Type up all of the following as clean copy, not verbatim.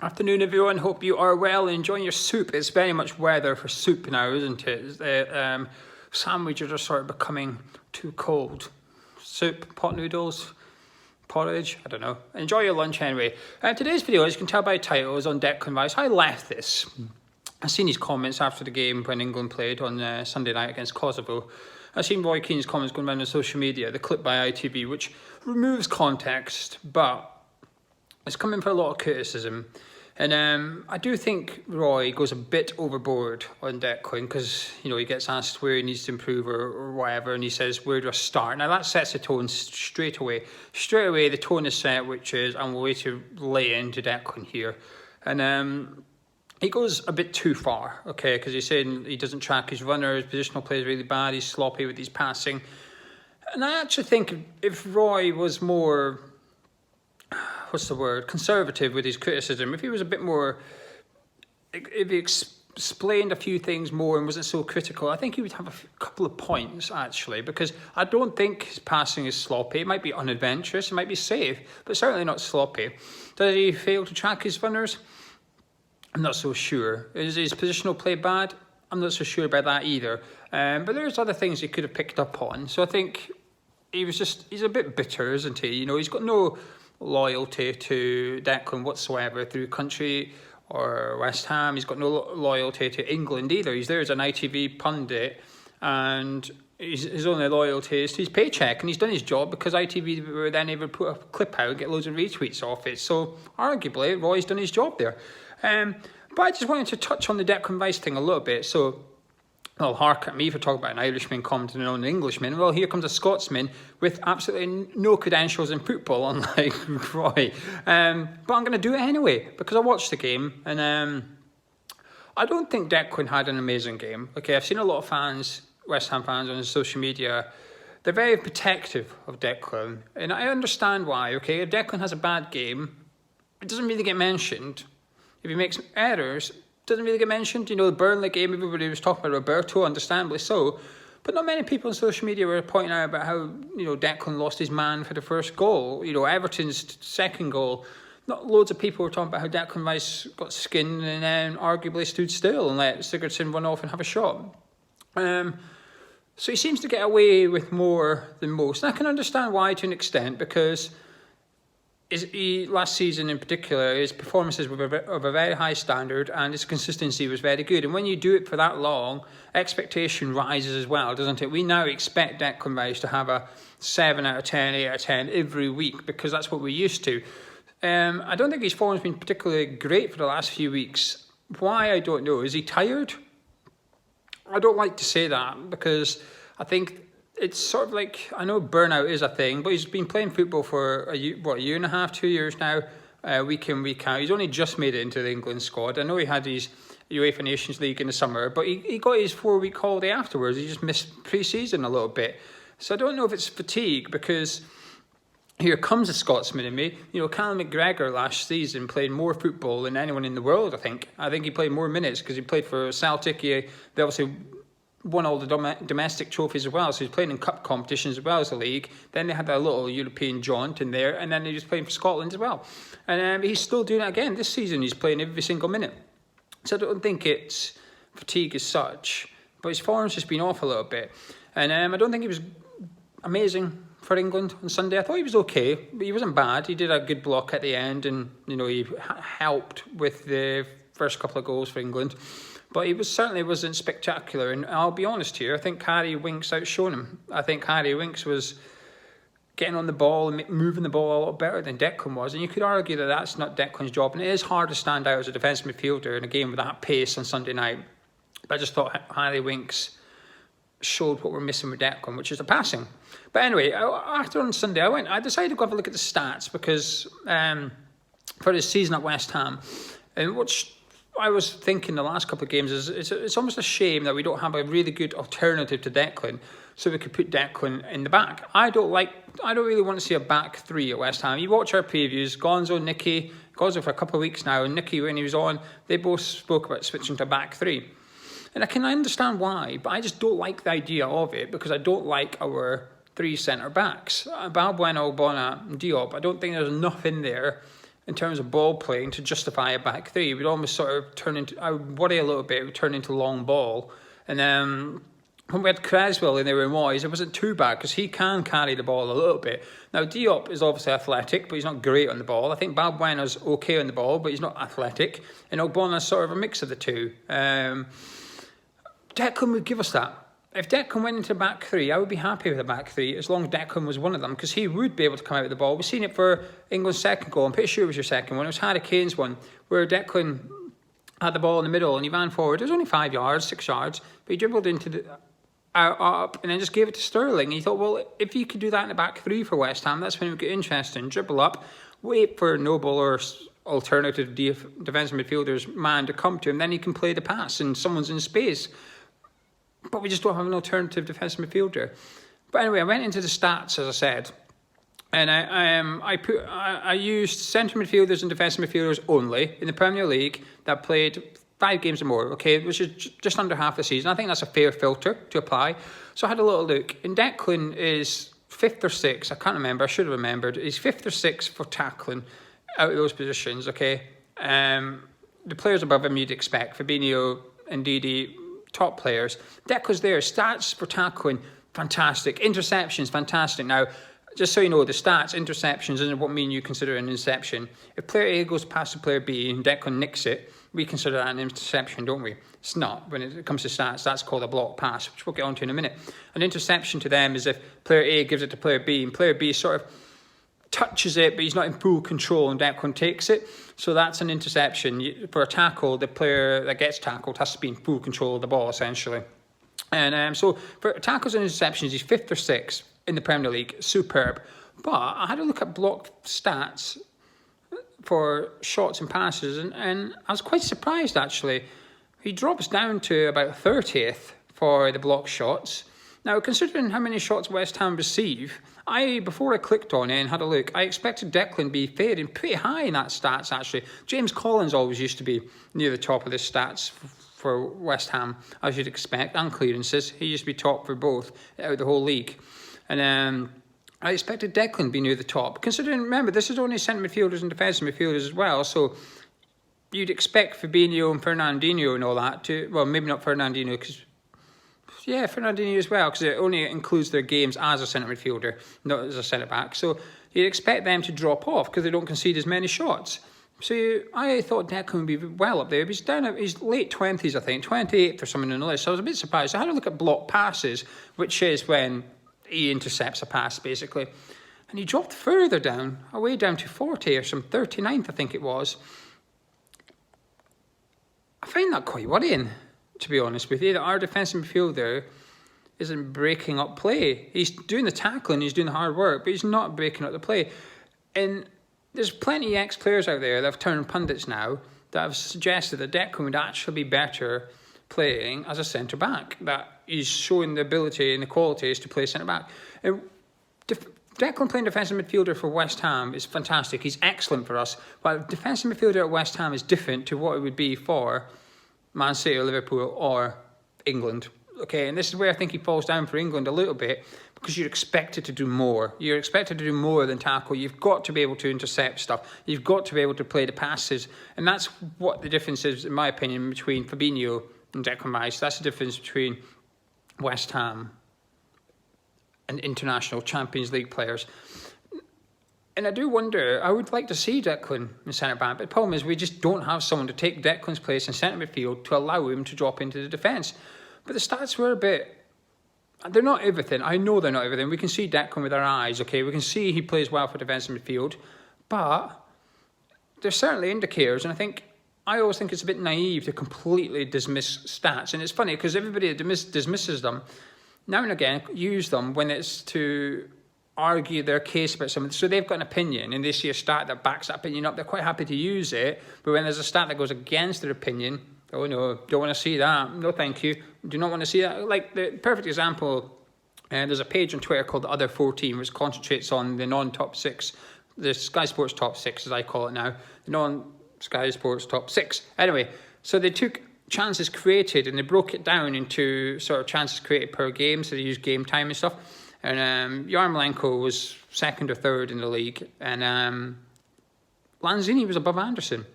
Afternoon, everyone. Hope you are well and enjoying your soup. It's very much weather for soup now, isn't it? Sandwiches are sort of becoming too cold. Soup, pot noodles, porridge, I don't know. Enjoy your lunch anyway. Today's video, as you can tell by the title, is on Declan Rice. I left this. I've seen his comments after the game when England played on Sunday night against Kosovo. I've seen Roy Keane's comments going around on social media, the clip by ITV, which removes context, but it's coming for a lot of criticism. And I do think Roy goes a bit overboard on Declan because, he gets asked where he needs to improve or whatever, and he says, where do I start? Now, that sets the tone straight away. Straight away, the tone is set, which is, I'm going to lay into Declan here. And he goes a bit too far, okay, because he's saying he doesn't track his runners, positional play is really bad, he's sloppy with his passing. And I actually think if Roy was more, conservative with his criticism, if he was a bit more, if he explained a few things more and wasn't so critical, I think he would have a couple of points, actually, because I don't think his passing is sloppy. It might be unadventurous, it might be safe, but certainly not sloppy. Does he fail to track his runners? I'm not so sure. Is his positional play bad? I'm not so sure about that either. But there's other things he could have picked up on. So I think he's a bit bitter, isn't he? He's got no loyalty to Declan whatsoever through country or West Ham. He's got no loyalty to England either. He's there as an ITV pundit, and his only loyalty is to his paycheck, and he's done his job because ITV were then able to put a clip out and get loads of retweets off it. So arguably Roy's done his job there. But I just wanted to touch on the Declan Rice thing a little bit. So, hark at me for talking about an Irishman commenting on an Englishman. Well, here comes a Scotsman with absolutely no credentials in football, unlike Roy. But I'm going to do it anyway because I watched the game, and I don't think Declan had an amazing game. Okay, I've seen a lot of fans, West Ham fans on social media. They're very protective of Declan, and I understand why. Okay, if Declan has a bad game, it doesn't really get mentioned. If he makes errors, doesn't really get mentioned. The Burnley game, everybody was talking about Roberto, understandably so. But not many people on social media were pointing out about how, Declan lost his man for the first goal. Everton's second goal. Not loads of people were talking about how Declan Rice got skinned and then arguably stood still and let Sigurdsson run off and have a shot. So he seems to get away with more than most. And I can understand why to an extent, because last season in particular, his performances were of a very high standard and his consistency was very good. And when you do it for that long, expectation rises as well, doesn't it? We now expect Declan Rice to have a 7 out of 10, 8 out of 10 every week because that's what we're used to. I don't think his form has been particularly great for the last few weeks. Why, I don't know. Is he tired? I don't like to say that because I think it's sort of like, I know burnout is a thing, but he's been playing football for a year and a half, 2 years now, week in, week out. He's only just made it into the England squad. I know he had his UEFA Nations League in the summer, but he got his 4-week holiday afterwards. He just missed pre-season a little bit. So I don't know if it's fatigue, because here comes a Scotsman in me. Callum McGregor last season played more football than anyone in the world, I think. I think he played more minutes because he played for Celtic. They obviously won all the domestic trophies as well, so he's playing in cup competitions as well as the league. Then they had that little European jaunt in there, and then he was playing for Scotland as well. And he's still doing it again this season. He's playing every single minute. So I don't think it's fatigue as such, but his form's just been off a little bit. And I don't think he was amazing for England on Sunday. I thought he was okay, but he wasn't bad. He did a good block at the end, and he helped with the first couple of goals for England. But he certainly wasn't spectacular. And I'll be honest here, I think Harry Winks outshone him. I think Harry Winks was getting on the ball and moving the ball a lot better than Declan was. And you could argue that that's not Declan's job. And it is hard to stand out as a defensive midfielder in a game with that pace on Sunday night. But I just thought Harry Winks showed what we're missing with Declan, which is the passing. But anyway, after on Sunday, I decided to go have a look at the stats because for his season at West Ham, and which I was thinking the last couple of games is it's almost a shame that we don't have a really good alternative to Declan, so we could put Declan in the back. I don't really want to see a back three at West Ham. You watch our previews, Gonzo for a couple of weeks now, and Nicky when he was on, they both spoke about switching to back three. And I can understand why, but I just don't like the idea of it because I don't like our three centre backs. Balbuena, Ogbonna, and Diop. I don't think there's enough in there in terms of ball playing to justify a back three. It would almost sort of turn into, I would worry a little bit, it would turn into long ball. And when we had Creswell in there and Moyes, it wasn't too bad because he can carry the ball a little bit. Now, Diop is obviously athletic, but he's not great on the ball. I think Balbuena's okay on the ball, but he's not athletic. And Ogbona's sort of a mix of the two. Declan would give us that. If Declan went into back three, I would be happy with a back three as long as Declan was one of them, because he would be able to come out with the ball. We've seen it for England's second goal. I'm pretty sure it was your second one. It was Harry Kane's one, where Declan had the ball in the middle and he ran forward. It was only 5 yards, 6 yards, but he dribbled into the up and then just gave it to Sterling. And he thought, well, if you could do that in the back three for West Ham, that's when it would get interesting. Dribble up, wait for Noble or alternative defensive midfielder's man to come to him, then he can play the pass and someone's in space. But we just don't have an alternative defensive midfielder. But anyway, I went into the stats, as I said, and I used centre midfielders and defensive midfielders only in the Premier League that played 5 games or more, okay, which is just under half the season. I think that's a fair filter to apply. So I had a little look, and Declan is 5th or 6th, I can't remember, I should have remembered. He's 5th or 6th for tackling out of those positions, okay. The players above him you'd expect, Fabinho and Didi, top players. Declan's there, stats for tackling, fantastic. Interceptions, fantastic. Now, just so you know, the stats, interceptions, isn't what mean you consider an interception. If player A goes past the player B and Declan nicks it, we consider that an interception, don't we? It's not. When it comes to stats, that's called a block pass, which we'll get onto in a minute. An interception to them is if player A gives it to player B, and player B sort of touches it, but he's not in full control, and Declan takes it. So that's an interception. For a tackle, the player that gets tackled has to be in full control of the ball, essentially. And so for tackles and interceptions, he's 5th or 6th in the Premier League. Superb. But I had a look at block stats for shots and passes, and I was quite surprised, actually. He drops down to about 30th for the block shots. Now, considering how many shots West Ham receive, before I clicked on it and had a look, I expected Declan to be faring pretty high in that stats, actually. James Collins always used to be near the top of the stats for West Ham, as you'd expect, and clearances. He used to be top for both out of the whole league. And I expected Declan to be near the top. Considering, remember, this is only centre midfielders and defensive midfielders as well, so you'd expect Fabinho and Fernandinho and all that to, well, maybe not Fernandinho, because, yeah, Fernandinho as well, because it only includes their games as a centre midfielder, not as a centre back. So you'd expect them to drop off because they don't concede as many shots. So I thought Declan would be well up there. He's down at his late 20s, I think, 28th or something on the list. So I was a bit surprised. I had a look at block passes, which is when he intercepts a pass, basically. And he dropped further down, away down to 40 or some 39th, I think it was. I find that quite worrying, to be honest with you, that our defensive midfielder isn't breaking up play. He's doing the tackling, he's doing the hard work, but he's not breaking up the play. And there's plenty of ex-players out there that have turned pundits now that have suggested that Declan would actually be better playing as a centre-back, that he's showing the ability and the qualities to play centre-back. Declan playing defensive midfielder for West Ham is fantastic. He's excellent for us. But defensive midfielder at West Ham is different to what it would be for Man City or Liverpool or England. Okay, and this is where I think he falls down for England a little bit, because you're expected to do more. You're expected to do more than tackle. You've got to be able to intercept stuff. You've got to be able to play the passes. And that's what the difference is, in my opinion, between Fabinho and Declan Rice. That's the difference between West Ham and international Champions League players. And I do wonder, I would like to see Declan in centre-back, but the problem is we just don't have someone to take Declan's place in centre midfield to allow him to drop into the defence. But the stats were a bit... They're not everything. I know they're not everything. We can see Declan with our eyes, okay? We can see he plays well for defensive midfield. But there's certainly indicators, and I always think it's a bit naive to completely dismiss stats. And it's funny, because everybody dismisses them, now and again, use them when it's to argue their case about something. So they've got an opinion, and they see a stat that backs that opinion up. They're quite happy to use it. But when there's a stat that goes against their opinion, oh no, don't want to see that. No, thank you. Do not want to see that. Like the perfect example, there's a page on Twitter called The Other 14, which concentrates on the non-top 6, the Sky Sports top 6, as I call it now, the non-Sky Sports top 6. Anyway, so they took chances created and they broke it down into sort of chances created per game, so they used game time and stuff. And Yarmolenko was 2nd or 3rd in the league, and Lanzini was above Anderson.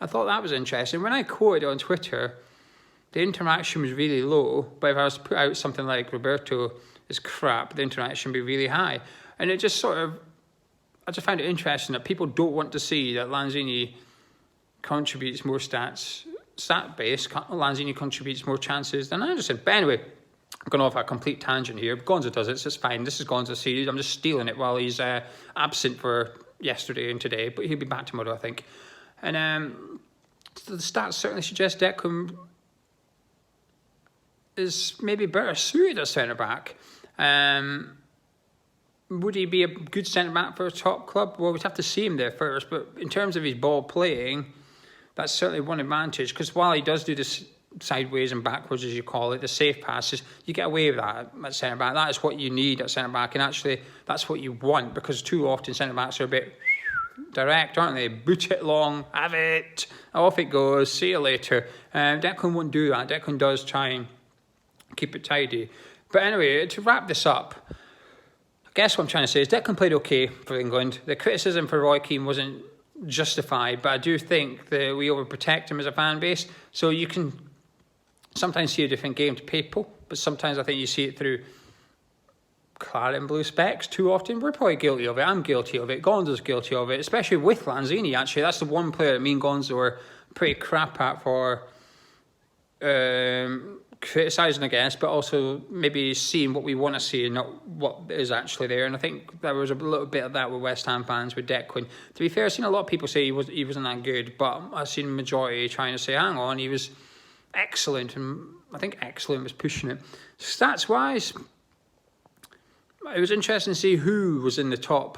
I thought that was interesting. When I quoted on Twitter, the interaction was really low, but if I was to put out something like Roberto is crap, the interaction would be really high. And it just sort of, I just find it interesting that people don't want to see that Lanzini contributes more stat-based, Lanzini contributes more chances than Anderson. But anyway, I'm going off a complete tangent here. Gonzo does it, so it's fine. This is Gonzo's series. I'm just stealing it while he's absent for yesterday and today, but he'll be back tomorrow, I think. And so the stats certainly suggest Declan is maybe better suited as centre-back. Would he be a good centre-back for a top club? Well, we'd have to see him there first, but in terms of his ball playing, that's certainly one advantage, because while he does do this sideways and backwards, as you call it, the safe passes, you get away with that at centre-back. That is what you need at centre-back, and actually that's what you want, because too often centre-backs are a bit direct, aren't they? Boot it long, have it, off it goes, see you later. Declan won't do that. Declan does try and keep it tidy. But anyway, to wrap this up, I guess what I'm trying to say is Declan played okay for England. The criticism for Roy Keane wasn't justified, but I do think that we overprotect him as a fan base. So you can sometimes see a different game to people, but sometimes I think you see it through claret and blue specs too often. We're probably guilty of it. I'm guilty of it. Gonzo's guilty of it, especially with Lanzini, actually. That's the one player that me and Gonzo were pretty crap at for criticising against, but also maybe seeing what we want to see and not what is actually there. And I think there was a little bit of that with West Ham fans with Declan. To be fair, I've seen a lot of people say he wasn't that good, but I've seen the majority trying to say, hang on, he was excellent, and I think excellent was pushing it. Stats-wise, it was interesting to see who was in the top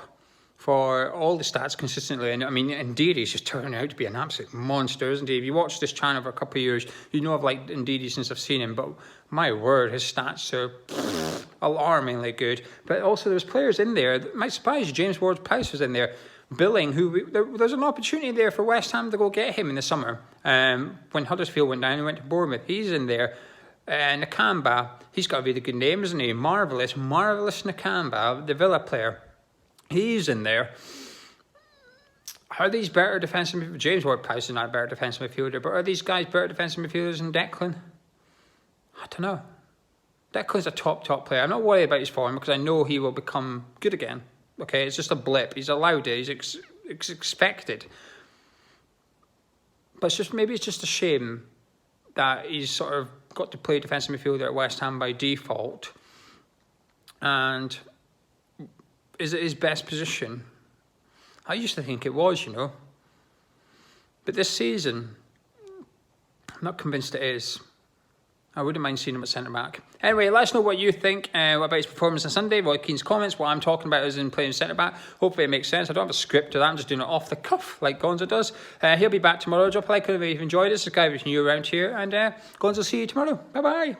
for all the stats consistently. And I mean, Ndidi's just turning out to be an absolute monster, isn't he? If you watch this channel for a couple of years, you know I've liked Ndidi since I've seen him, but my word, his stats are alarmingly good. But also there's players in there that might surprise you. James Ward-Prowse was in there. Billing, there's an opportunity there for West Ham to go get him in the summer. When Huddersfield went down and went to Bournemouth, he's in there. Nakamba, he's got a really good name, isn't he? Marvellous Nakamba, the Villa player. He's in there. Are these better defensive midfielders? James Ward-Prowse is not a better defensive midfielder, but are these guys better defensive midfielders than Declan? I don't know. Declan's a top player. I'm not worried about his form because I know he will become good again. Okay, it's just a blip. He's allowed it. He's expected. But maybe it's just a shame that he's sort of got to play defensive midfielder at West Ham by default. And is it his best position? I used to think it was, you know. But this season, I'm not convinced it is. I wouldn't mind seeing him at centre-back. Anyway, let us know what you think about his performance on Sunday. Roy Keane's comments. What I'm talking about is in playing centre-back. Hopefully it makes sense. I don't have a script to that. I'm just doing it off the cuff like Gonzo does. He'll be back tomorrow. Drop a like if you've enjoyed this. Subscribe if you're new around here. And Gonzo, see you tomorrow. Bye-bye.